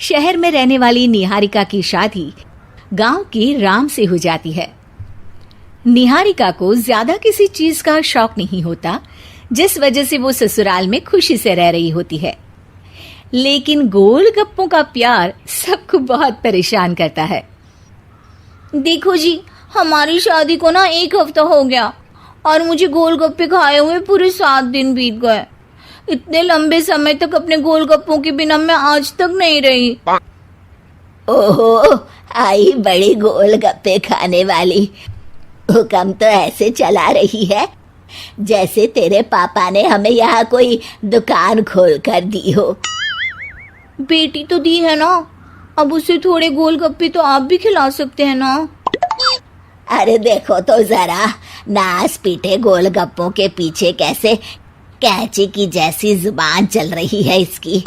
शहर में रहने वाली निहारिका की शादी गांव के राम से हो जाती है। निहारिका को ज्यादा किसी चीज का शौक नहीं होता, जिस वजह से वो ससुराल में खुशी से रह रही होती है। लेकिन गोलगप्पों का प्यार सबको बहुत परेशान करता है। देखो जी, हमारी शादी को ना 1 हफ्ता हो गया और मुझे गोलगप्पे खाए हुए पूरे 7 दिन बीत गए। इतने लंबे समय तक अपने गोलगप्पों के बिना मैं आज तक नहीं रही। ओहो, आई बड़ी गोलगप्पे खाने वाली। हुक्म तो ऐसे चला रही है जैसे तेरे पापा ने हमें यहाँ कोई दुकान खोल कर दी हो। बेटी तो दी है ना, अब उसे थोड़े गोलगप्पे तो आप भी खिला सकते हैं ना। अरे देखो तो जरा, नास पीटे गोलगप्पों के पीछे कैसे कैंची की जैसी जुबान चल रही है इसकी।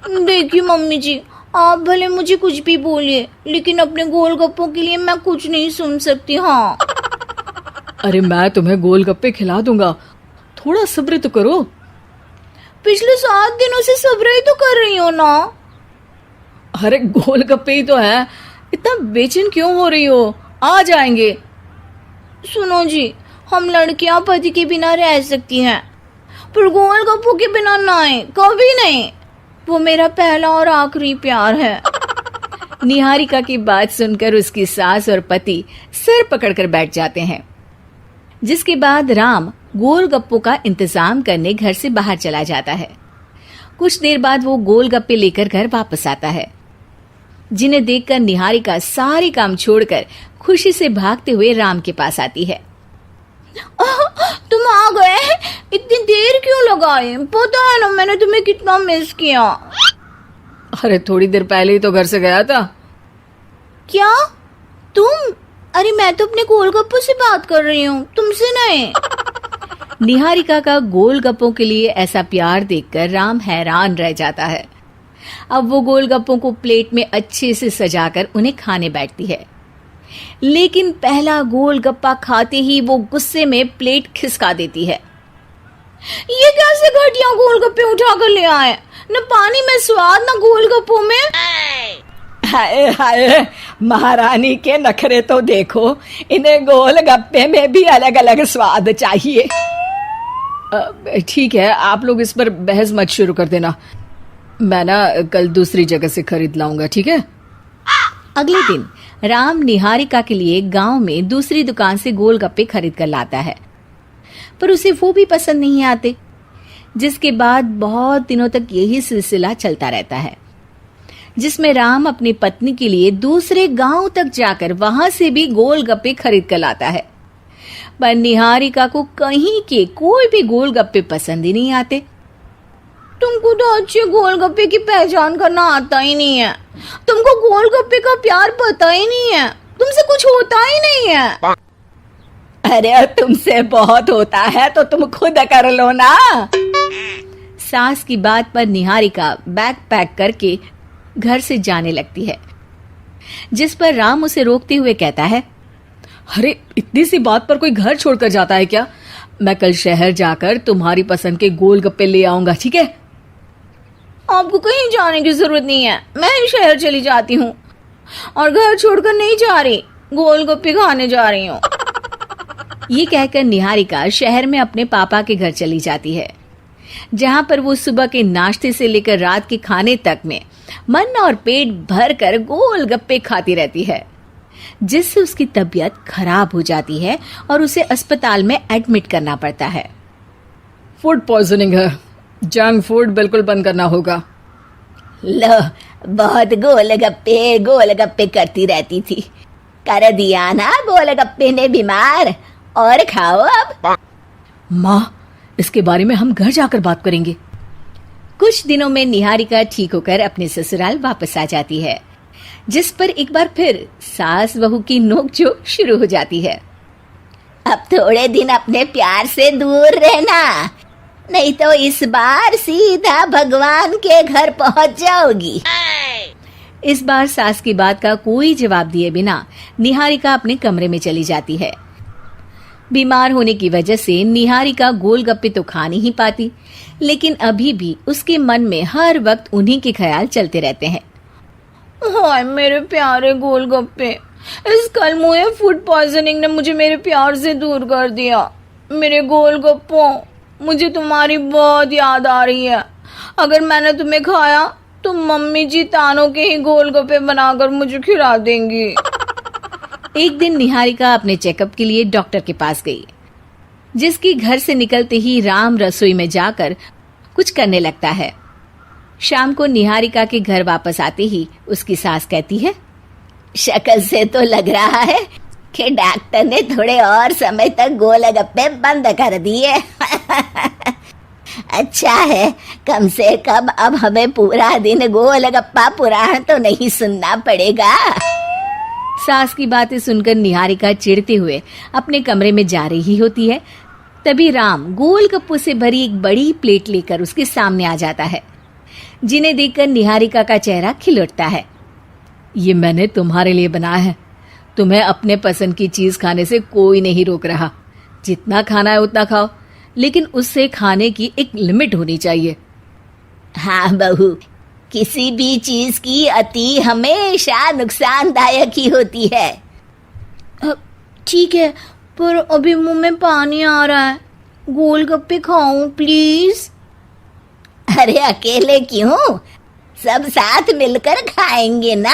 देखिए मम्मी जी, आप भले मुझे कुछ भी बोलिए, लेकिन अपने गोलगप्पों के लिए मैं कुछ नहीं सुन सकती। हाँ, अरे मैं तुम्हें गोलगप्पे खिला दूंगा, थोड़ा सब्र तो करो। पिछले 7 दिनों से सब्र ही तो कर रही हो ना। अरे गोलगप्पे ही तो है, इतना बेचैन क्यों हो रही हो? आ जाएंगे। सुनो जी, हम लड़कियां पति के बिना रह सकती हैं, पर गोलगप्पों के बिना नहीं, कभी नहीं। वो मेरा पहला और आखिरी प्यार है। निहारिका की बात सुनकर उसकी सास और पति सिर पकड़कर बैठ जाते हैं। जिसके बाद राम गोलगप्पों का इंतजाम करने घर से बाहर चला जाता है। कुछ देर बाद वो गोलगप्पे लेकर घर वापस आता है, जिन्हें देखकर निहारिका सारे काम छोड़कर खुशी से भागते हुए राम के पास आती है। तुम आ गए? इतनी देर क्यों लगाई? पता है ना मैंने तुम्हें कितना मिस किया। अरे थोड़ी देर पहले ही तो घर से गया था। क्या तुम? अरे मैं तो अपने गोलगप्पों से बात कर रही हूँ, तुमसे नहीं। निहारिका का गोलगप्पों के लिए ऐसा प्यार देखकर राम हैरान रह जाता है। अब वो गोलगप्पों को प्लेट में अच्छे से सजाकर उन्हें खाने बैठती है, लेकिन पहला गोलगप्पा खाते ही वो गुस्से में प्लेट खिसका देती है। ये कैसे घटिया गोलगप्पे उठा कर ले आए? न पानी में स्वाद, न गोलगप्पों में। हाय हाय, महारानी के नखरे तो देखो, इन्हें गोलगप्पे में भी अलग अलग स्वाद चाहिए। ठीक है, आप लोग इस पर बहस मत शुरू कर देना, मैं ना कल दूसरी जगह से खरीद लाऊंगा, ठीक है? अगले दिन राम निहारिका के लिए गांव में दूसरी दुकान से गोलगप्पे खरीद कर लाता है, पर उसे वो भी पसंद नहीं आते। जिसके बाद बहुत दिनों तक यही सिलसिला चलता रहता है, जिसमें राम अपनी पत्नी के लिए दूसरे गांव तक जाकर वहां से भी गोलगप्पे खरीद कर लाता है, पर निहारिका को कहीं के कोई भी गोलगप्पे पसंद ही नहीं आते। तुमको तो अच्छे गोलगप्पे की पहचान करना आता ही नहीं है। तुमको गोलगप्पे का प्यार पता ही नहीं है, तुमसे कुछ होता ही नहीं है। अरे तुमसे बहुत होता है तो तुम खुद कर लो ना। सास की बात पर निहारिका बैग पैक करके घर से जाने लगती है, जिस पर राम उसे रोकते हुए कहता है, अरे इतनी सी बात पर कोई घर छोड़कर जाता है क्या? मैं कल शहर जाकर तुम्हारी पसंद के गोलगप्पे ले आऊंगा, ठीक है? आपको कहीं जाने की जरूरत नहीं है, मैं ही शहर चली जाती हूँ और घर छोड़कर नहीं जा रही, गोलगप्पे खाने जा रही हूँ। ये कहकर निहारिका शहर में अपने पापा के घर चली जाती है, जहाँ पर वो सुबह के नाश्ते से लेकर रात के खाने तक में मन और पेट भर कर गोलगप्पे खाती रहती है, जिससे उसकी तबीयत खराब हो जाती है और उसे अस्पताल में एडमिट करना पड़ता है। फूड पॉइजनिंग है, जंक फूड बिल्कुल बंद करना होगा। लो, बहुत गोलगप्पे गोलगप्पे करती रहती थी, कर दिया ना गोलगप्पे ने बीमार। और खाओ अब। माँ, इसके बारे में हम घर जाकर बात करेंगे। कुछ दिनों में निहारिका ठीक होकर अपने ससुराल वापस आ जाती है, जिस पर एक बार फिर सास बहू की नोकझोंक शुरू हो जाती है। अब थोड़े दिन अपने प्यार से दूर रहना, नहीं तो इस बार सीधा भगवान के घर पहुंच जाओगी। इस बार सास की बात का कोई जवाब दिए बिना निहारिका अपने कमरे में चली जाती है। बीमार होने की वजह से निहारिका गोलगप्पे तो खा नहीं पाती, लेकिन अभी भी उसके मन में हर वक्त उन्हीं के ख्याल चलते रहते हैं। हाय मेरे प्यारे गोलगप्पे, इस कल मुझे फूड पॉइजनिंग ने मुझे मेरे प्यार से दूर कर दिया। मेरे गोलगप्पों, मुझे तुम्हारी बहुत याद आ रही है। अगर मैंने तुम्हें खाया तो मम्मी जी तानों के ही गोलगप्पे बनाकर मुझे खिला देंगी। एक दिन निहारिका अपने चेकअप के लिए डॉक्टर के पास गई, जिसकी घर से निकलते ही राम रसोई में जाकर कुछ करने लगता है। शाम को निहारिका के घर वापस आते ही उसकी सास कहती है, शक्ल से तो लग रहा है कि डॉक्टर ने थोड़े और समय तक गोलगप्पे बंद कर दिए। अच्छा है, कम से कम अब हमें पूरा दिन गोलगप्पा पुराण तो नहीं सुनना पड़ेगा। सास की बातें सुनकर निहारिका चिढ़ते हुए अपने कमरे में जा रही होती है। तभी राम गोलगप्पों से भरी एक बड़ी प्लेट लेकर उसके सामने आ जाता है, जिन्हें देखकर निहारिका का चेहरा खिल उठता है। ये मैंने तुम्हारे लिए बनाया है। तुम्हें अपने पसंद की चीज खाने से कोई नहीं रोक रहा। जितना खाना है उतना खाओ, लेकिन उससे खाने की एक लिमिट होनी चाहिए। हाँ बहू, किसी भी चीज की अति हमेशा नुकसानदायक ही होती है। ठीक है, पर अभी मुंह में पानी आ रहा है। गोलगप्पे खाऊं प्लीज? अरे अकेले क्यों, सब साथ मिलकर खाएंगे ना।